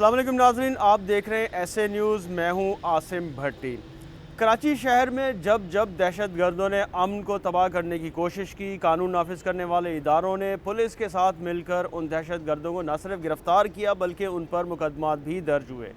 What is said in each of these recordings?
السلام علیکم ناظرین، آپ دیکھ رہے ہیں ایس اے نیوز، میں ہوں عاصم بھٹی۔ کراچی شہر میں جب دہشت گردوں نے امن کو تباہ کرنے کی کوشش کی، قانون نافذ کرنے والے اداروں نے پولیس کے ساتھ مل کر ان دہشت گردوں کو نہ صرف گرفتار کیا بلکہ ان پر مقدمات بھی درج ہوئے۔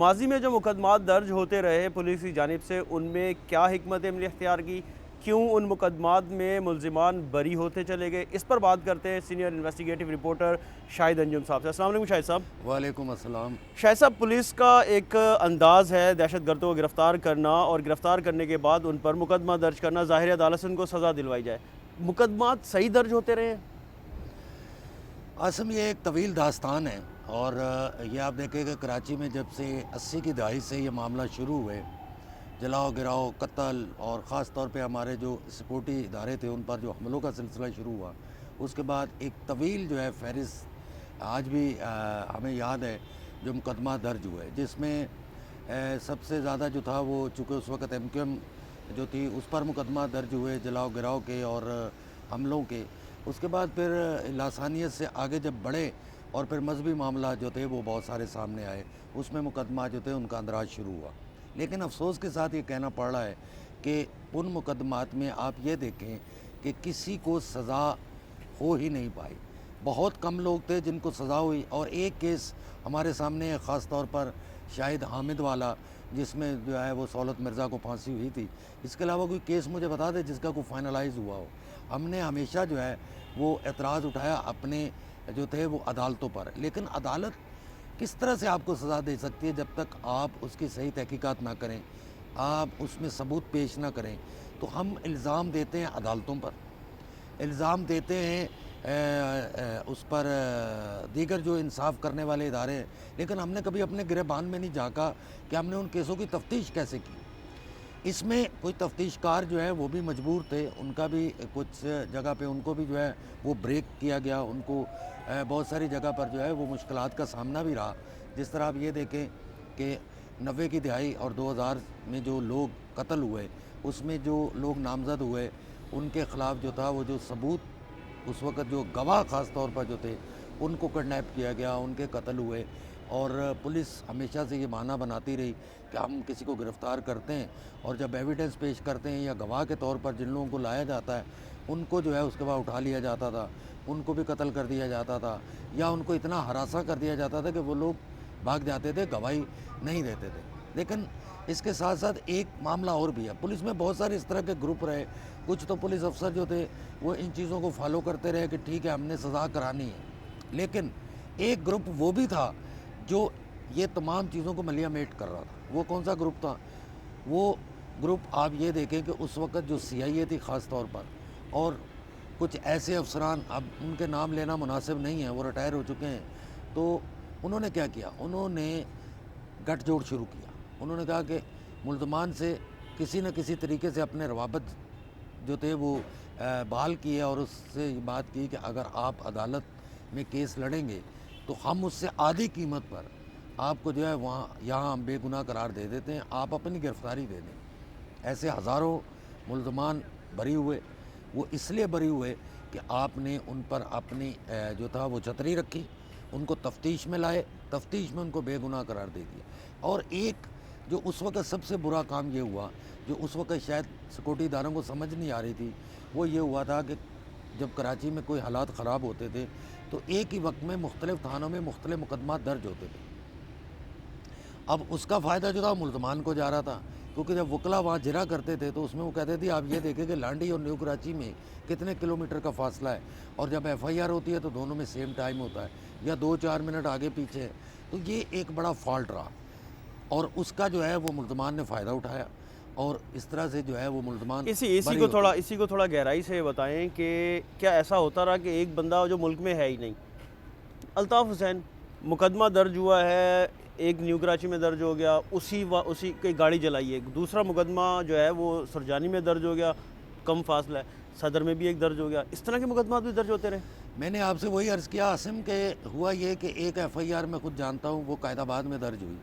ماضی میں جو مقدمات درج ہوتے رہے پولیس کی جانب سے، ان میں کیا حکمت عملی اختیار کی، کیوں ان مقدمات میں ملزمان بری ہوتے چلے گئے، اس پر بات کرتے ہیں سینئر انویسٹیگیٹو رپورٹر شاہد انجم صاحب سے۔ السلام علیکم شاہد صاحب۔ وعلیکم السلام۔ شاہد صاحب، پولیس کا ایک انداز ہے دہشت گردوں کو گرفتار کرنا اور گرفتار کرنے کے بعد ان پر مقدمہ درج کرنا، ظاہر عدالت سے ان کو سزا دلوائی جائے۔ مقدمات صحیح درج ہوتے رہے ہیں؟ عاصم، یہ ایک طویل داستان ہے، اور یہ آپ دیکھیں کہ کراچی میں جب سے 80 کی دہائی سے یہ معاملہ شروع ہوئے، جلاؤ گراؤ، قتل، اور خاص طور پہ ہمارے جو سپورٹی ادارے تھے ان پر جو حملوں کا سلسلہ شروع ہوا، اس کے بعد ایک طویل جو ہے فہرست آج بھی ہمیں یاد ہے جو مقدمہ درج ہوئے، جس میں سب سے زیادہ جو تھا وہ چونکہ اس وقت ایم کیو ایم جو تھی اس پر مقدمہ درج ہوئے جلاؤ گراؤ کے اور حملوں کے۔ اس کے بعد پھر لاسانیت سے آگے جب بڑھے اور پھر مذہبی معاملات جو تھے وہ بہت سارے سامنے آئے، اس میں مقدمات جو تھے ان کا اندراج شروع ہوا۔ لیکن افسوس کے ساتھ یہ کہنا پڑ رہا ہے کہ ان مقدمات میں آپ یہ دیکھیں کہ کسی کو سزا ہو ہی نہیں پائی۔ بہت کم لوگ تھے جن کو سزا ہوئی، اور ایک کیس ہمارے سامنے ہے خاص طور پر شاہد حامد والا، جس میں جو ہے وہ سہولت مرزا کو پھانسی ہوئی تھی۔ اس کے علاوہ کوئی کیس مجھے بتا دے جس کا کوئی فائنلائز ہوا ہو۔ ہم نے ہمیشہ جو ہے وہ اعتراض اٹھایا اپنے جو تھے وہ عدالتوں پر، لیکن عدالت کس طرح سے آپ کو سزا دے سکتی ہے جب تک آپ اس کی صحیح تحقیقات نہ کریں، آپ اس میں ثبوت پیش نہ کریں؟ تو ہم الزام دیتے ہیں عدالتوں پر، الزام دیتے ہیں اس پر دیگر جو انصاف کرنے والے ادارے ہیں، لیکن ہم نے کبھی اپنے گریبان میں نہیں جھانکا کہ ہم نے ان کیسوں کی تفتیش کیسے کی۔ اس میں کوئی تفتیش کار جو ہے وہ بھی مجبور تھے، ان کا بھی کچھ جگہ پہ ان کو بھی جو ہے وہ بریک کیا گیا، ان کو بہت ساری جگہ پر جو ہے وہ مشکلات کا سامنا بھی رہا۔ جس طرح آپ یہ دیکھیں کہ 90 کی دہائی اور 2000 میں جو لوگ قتل ہوئے، اس میں جو لوگ نامزد ہوئے ان کے خلاف جو تھا وہ جو ثبوت، اس وقت جو گواہ خاص طور پر جو تھے ان کو کڈنیپ کیا گیا، ان کے قتل ہوئے، اور پولیس ہمیشہ سے یہ بہانہ بناتی رہی کہ ہم کسی کو گرفتار کرتے ہیں اور جب ایویڈنس پیش کرتے ہیں یا گواہ کے طور پر جن لوگوں کو لایا جاتا ہے ان کو جو ہے اس کے بعد اٹھا لیا جاتا تھا، ان کو بھی قتل کر دیا جاتا تھا، یا ان کو اتنا ہراساں کر دیا جاتا تھا کہ وہ لوگ بھاگ جاتے تھے، گواہی نہیں دیتے تھے۔ لیکن اس کے ساتھ ساتھ ایک معاملہ اور بھی ہے، پولیس میں بہت سارے اس طرح کے گروپ رہے، کچھ تو پولیس افسر جو تھے وہ ان چیزوں کو فالو کرتے رہے کہ ٹھیک ہے ہم نے سزا کرانی ہے، لیکن ایک گروپ وہ بھی تھا جو یہ تمام چیزوں کو ملیا میٹ کر رہا تھا۔ وہ کون سا گروپ تھا؟ وہ گروپ آپ یہ دیکھیں کہ اس وقت جو سی آئی اے تھی خاص طور پر، اور کچھ ایسے افسران، اب ان کے نام لینا مناسب نہیں ہے، وہ ریٹائر ہو چکے ہیں، تو انہوں نے کیا کیا؟ انہوں نے گٹھ جوڑ شروع کیا۔ انہوں نے کہا کہ ملزمان سے کسی نہ کسی طریقے سے اپنے روابط جو تھے وہ بحال کیے، اور اس سے یہ بات کی کہ اگر آپ عدالت میں کیس لڑیں گے تو ہم اس سے آدھی قیمت پر آپ کو جو ہے یہاں ہم بے گناہ قرار دے دیتے ہیں، آپ اپنی گرفتاری دے دیں۔ ایسے ہزاروں ملزمان بری ہوئے، وہ اس لیے بری ہوئے کہ آپ نے ان پر اپنی جو تھا وہ چھتری رکھی، ان کو تفتیش میں لائے، تفتیش میں ان کو بے گناہ قرار دے دیا۔ اور ایک جو اس وقت سب سے برا کام یہ ہوا، جو اس وقت شاید سیکورٹی اداروں کو سمجھ نہیں آ رہی تھی، وہ یہ ہوا تھا کہ جب کراچی میں کوئی حالات خراب ہوتے تھے تو ایک ہی وقت میں مختلف تھانوں میں مختلف مقدمات درج ہوتے تھے۔ اب اس کا فائدہ جو تھا ملزمان کو جا رہا تھا، کیونکہ جب وکلاء وہاں جرا کرتے تھے تو اس میں وہ کہتے تھے آپ یہ دیکھیں کہ لانڈی اور نیو کراچی میں کتنے کلومیٹر کا فاصلہ ہے، اور جب ایف آئی آر ہوتی ہے تو دونوں میں سیم ٹائم ہوتا ہے یا 2-4 منٹ آگے پیچھے ہے۔ تو یہ ایک بڑا فالٹ رہا، اور اس کا جو ہے وہ ملزمان نے فائدہ اٹھایا، اور اس طرح سے جو ہے وہ ملزمان اسی کو تھوڑا گہرائی سے بتائیں کہ کیا ایسا ہوتا رہا کہ ایک بندہ جو ملک میں ہے ہی نہیں، الطاف حسین، مقدمہ درج ہوا ہے، ایک نیو کراچی میں درج ہو گیا، اسی کی گاڑی جلائی ہے، دوسرا مقدمہ جو ہے وہ سرجانی میں درج ہو گیا، کم فاصلہ ہے، صدر میں بھی ایک درج ہو گیا، اس طرح کے مقدمات بھی درج ہوتے رہے؟ میں نے آپ سے وہی عرض کیا عاصم کہ ہوا یہ کہ ایک ایف آئی آر میں خود جانتا ہوں وہ قائد آباد میں درج ہوئی،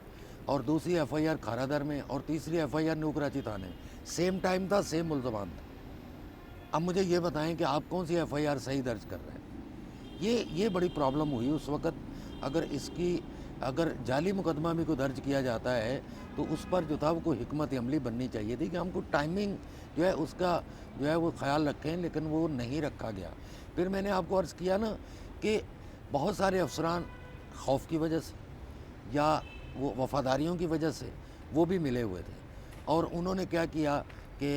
اور دوسری ایف آئی آر کھارا در میں، اور تیسری F I R new Karachi تھانے، سیم ٹائم تھا، سیم ملزمان تھا۔ اب مجھے یہ بتائیں کہ آپ کون سی ایف آئی آر صحیح درج کر رہے ہیں؟ یہ بڑی پرابلم ہوئی اس وقت۔ اگر اس کی اگر جعلی مقدمہ بھی کو درج کیا جاتا ہے تو اس پر جو تھا وہ کوئی حکمت عملی بننی چاہیے تھی کہ ہم کو ٹائمنگ جو ہے اس کا جو ہے وہ خیال رکھیں، لیکن وہ نہیں رکھا گیا۔ پھر میں نے آپ کو عرض کیا نا کہ بہت سارے افسران خوف کی وجہ سے یا وہ وفاداریوں کی وجہ سے وہ بھی ملے ہوئے تھے، اور انہوں نے کیا کیا کہ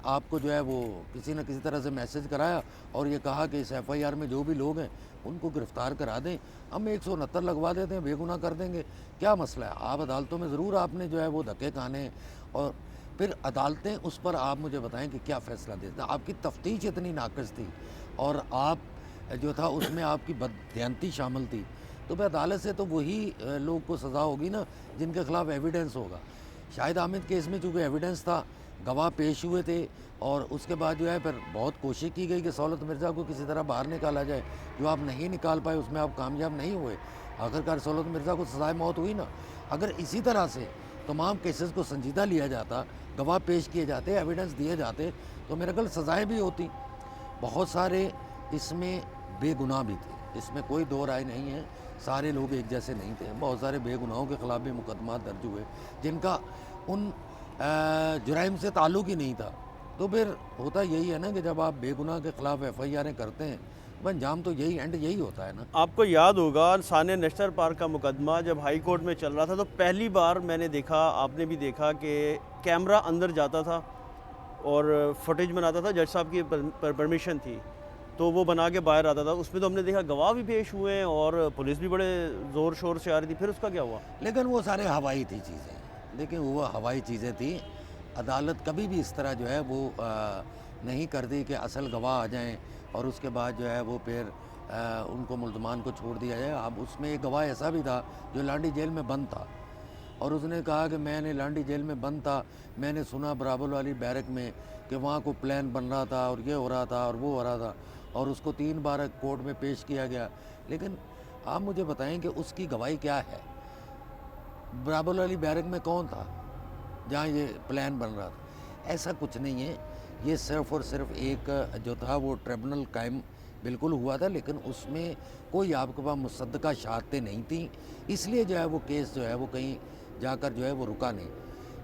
آپ کو جو ہے وہ کسی نہ کسی طرح سے میسج کرایا اور یہ کہا کہ اس ایف آئی آر میں جو بھی لوگ ہیں ان کو گرفتار کرا دیں، ہم 169 لگوا دیتے ہیں، بے گناہ کر دیں گے، کیا مسئلہ ہے؟ آپ عدالتوں میں ضرور آپ نے جو ہے وہ دھکے کھانے ہیں، اور پھر عدالتیں اس پر آپ مجھے بتائیں کہ کیا فیصلہ دیتے ہیں۔ آپ کی تفتیش اتنی ناقص تھی اور آپ جو تھا اس میں آپ کی بددیانتی شامل تھی، تو پھر عدالت سے تو وہی لوگ کو سزا ہوگی نا جن کے خلاف ایویڈنس ہوگا۔ شاہد حامد کیس میں چونکہ ایویڈنس تھا، گواہ پیش ہوئے تھے، اور اس کے بعد جو ہے پھر بہت کوشش کی گئی کہ سہولت مرزا کو کسی طرح باہر نکالا جائے، جو آپ نہیں نکال پائے، اس میں آپ کامیاب نہیں ہوئے، آخرکار سہولت مرزا کو سزائے موت ہوئی نا۔ اگر اسی طرح سے تمام کیسز کو سنجیدہ لیا جاتا، گواہ پیش کیے جاتے، ایویڈنس دیے جاتے، تو میرے خیال سزائیں بھی ہوتی۔ بہت سارے اس میں بے گناہ بھی تھے، اس میں کوئی دو رائے نہیں ہے، سارے لوگ ایک جیسے نہیں تھے، بہت سارے بے گناہوں کے خلاف بھی مقدمات درج ہوئے جن کا ان جرائم سے تعلق ہی نہیں تھا۔ تو پھر ہوتا یہی ہے نا کہ جب آپ بے گناہ کے خلاف ایف آئی آریں کرتے ہیں، انجام تو یہی اینڈ یہی ہوتا ہے نا۔ آپ کو یاد ہوگا ثانیہ نیشنل پارک کا مقدمہ جب ہائی کورٹ میں چل رہا تھا تو پہلی بار میں نے دیکھا، آپ نے بھی دیکھا کہ کیمرہ اندر جاتا تھا اور فوٹیج بناتا تھا، جج صاحب کی پرمیشن تھی تو وہ بنا کے باہر آتا تھا۔ اس میں تو ہم نے دیکھا گواہ بھی پیش ہوئے ہیں اور پولیس بھی بڑے زور شور سے آ رہی تھی، پھر اس کا کیا ہوا؟ لیکن وہ سارے ہوائی تھی چیزیں، لیکن وہ ہوائی چیزیں تھیں۔ عدالت کبھی بھی اس طرح جو ہے وہ نہیں کرتی کہ اصل گواہ آ جائیں اور اس کے بعد جو ہے وہ پھر ان کو ملزمان کو چھوڑ دیا جائے۔ اب اس میں ایک گواہ ایسا بھی تھا جو لانڈی جیل میں بند تھا، اور اس نے کہا کہ میں نے لانڈی جیل میں بند تھا، میں نے سنا براول والی بیرک میں کہ وہاں کو پلان بن رہا تھا اور یہ ہو رہا تھا اور وہ ہو رہا تھا، اور اس کو 3 بار کورٹ میں پیش کیا گیا۔ لیکن آپ مجھے بتائیں کہ اس کی گواہی کیا ہے؟ براول والی بیرک میں کون تھا جہاں یہ پلان بن رہا تھا؟ ایسا کچھ نہیں ہے، یہ صرف اور صرف ایک جو تھا وہ ٹریبونل قائم بالکل ہوا تھا، لیکن اس میں کوئی آپ کے پاس مصدقہ شہادتیں نہیں تھیں، اس لیے جو ہے وہ کیس جو ہے وہ کہیں جا کر جو ہے وہ رکا نہیں۔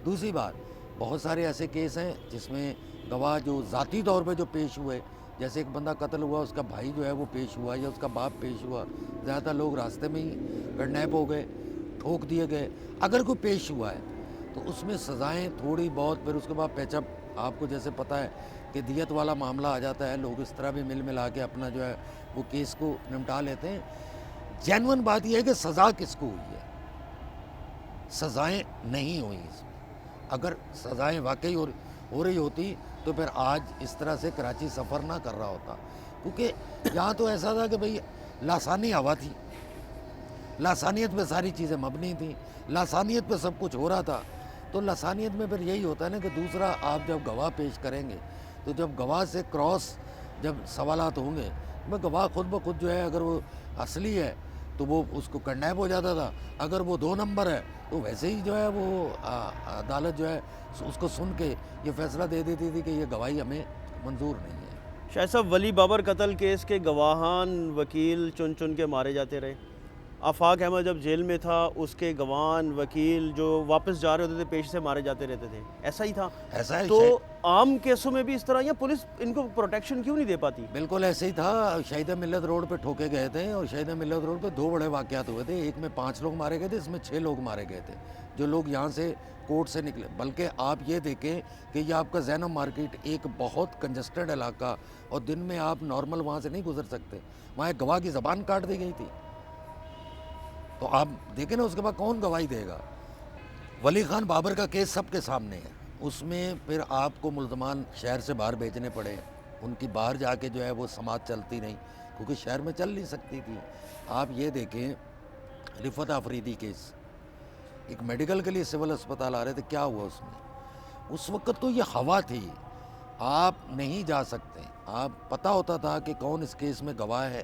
دوسری بات، بہت سارے ایسے کیس ہیں جس میں گواہ جو ذاتی طور پہ جو پیش ہوئے، جیسے ایک بندہ قتل ہوا، اس کا بھائی جو ہے وہ پیش ہوا یا اس کا باپ پیش ہوا، زیادہ تر لوگ راستے میں ہی کڈنیپ ہو گئے، ٹھوک دیے گئے۔ اگر کوئی پیش ہوا ہے تو اس میں سزائیں تھوڑی بہت، پھر اس کے بعد پیچ اپ، آپ کو جیسے پتہ ہے کہ دیت والا معاملہ آ جاتا ہے، لوگ اس طرح بھی مل ملا کے اپنا جو ہے وہ کیس کو نمٹا لیتے ہیں۔ جینون بات یہ ہے کہ سزا کس کو ہوئی ہے؟ سزائیں نہیں ہوئیں اس میں۔ اگر سزائیں واقعی ہو رہی ہوتی تو پھر آج اس طرح سے کراچی سفر نہ کر رہا ہوتا، کیونکہ یہاں تو ایسا تھا کہ بھئی لاسانی ہوا تھی، لاسانیت پہ ساری چیزیں مبنی تھیں، لاسانیت پہ سب کچھ ہو رہا تھا۔ تو لاسانیت میں پھر یہی ہوتا ہے نا کہ دوسرا آپ جب گواہ پیش کریں گے تو جب گواہ سے کراس جب سوالات ہوں گے، میں گواہ خود بخود جو ہے اگر وہ اصلی ہے تو وہ اس کو کڈنیپ ہو جاتا تھا، اگر وہ 2 نمبر ہے تو ویسے ہی جو ہے وہ عدالت جو ہے اس کو سن کے یہ فیصلہ دے دیتی تھی کہ یہ گواہی ہمیں منظور نہیں ہے۔ شاہد صاحب، ولی بابر قتل کیس کے گواہان وکیل چن چن کے مارے جاتے رہے۔ آفاق احمد جب جیل میں تھا اس کے گواہان وکیل جو واپس جا رہے ہوتے تھے پیش سے مارے جاتے رہتے تھے، ایسا ہی تھا؟ ایسا ہے تو عام کیسوں میں بھی اس طرح، یا پولیس ان کو پروٹیکشن کیوں نہیں دے پاتی؟ بالکل ایسے ہی تھا۔ شہید ملت روڈ پہ ٹھوکے گئے تھے، اور شہید ملت روڈ پہ 2 بڑے واقعات ہوئے تھے، ایک میں 5 لوگ مارے گئے تھے، اس میں 6 لوگ مارے گئے تھے، جو لوگ یہاں سے کورٹ سے نکلے۔ بلکہ آپ یہ دیکھیں کہ یہ آپ کا زینب مارکیٹ ایک بہت کنجسٹڈ علاقہ، اور دن میں آپ نارمل وہاں سے نہیں گزر سکتے، وہاں ایک گواہ کی زبان کاٹ دی گئی تھی۔ تو آپ دیکھیں نا اس کے بعد کون گواہی دے گا؟ ولی خان بابر کا کیس سب کے سامنے ہے، اس میں پھر آپ کو ملزمان شہر سے باہر بھیجنے پڑے، ان کی باہر جا کے جو ہے وہ سماعت چلتی نہیں کیونکہ شہر میں چل نہیں سکتی تھی۔ آپ یہ دیکھیں رفت آفریدی کیس، ایک میڈیکل کے لیے سول اسپتال آ رہے تھے، کیا ہوا اس میں؟ اس وقت تو یہ ہوا تھی، آپ نہیں جا سکتے، آپ پتہ ہوتا تھا کہ کون اس کیس میں گواہ ہے،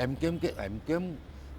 MKM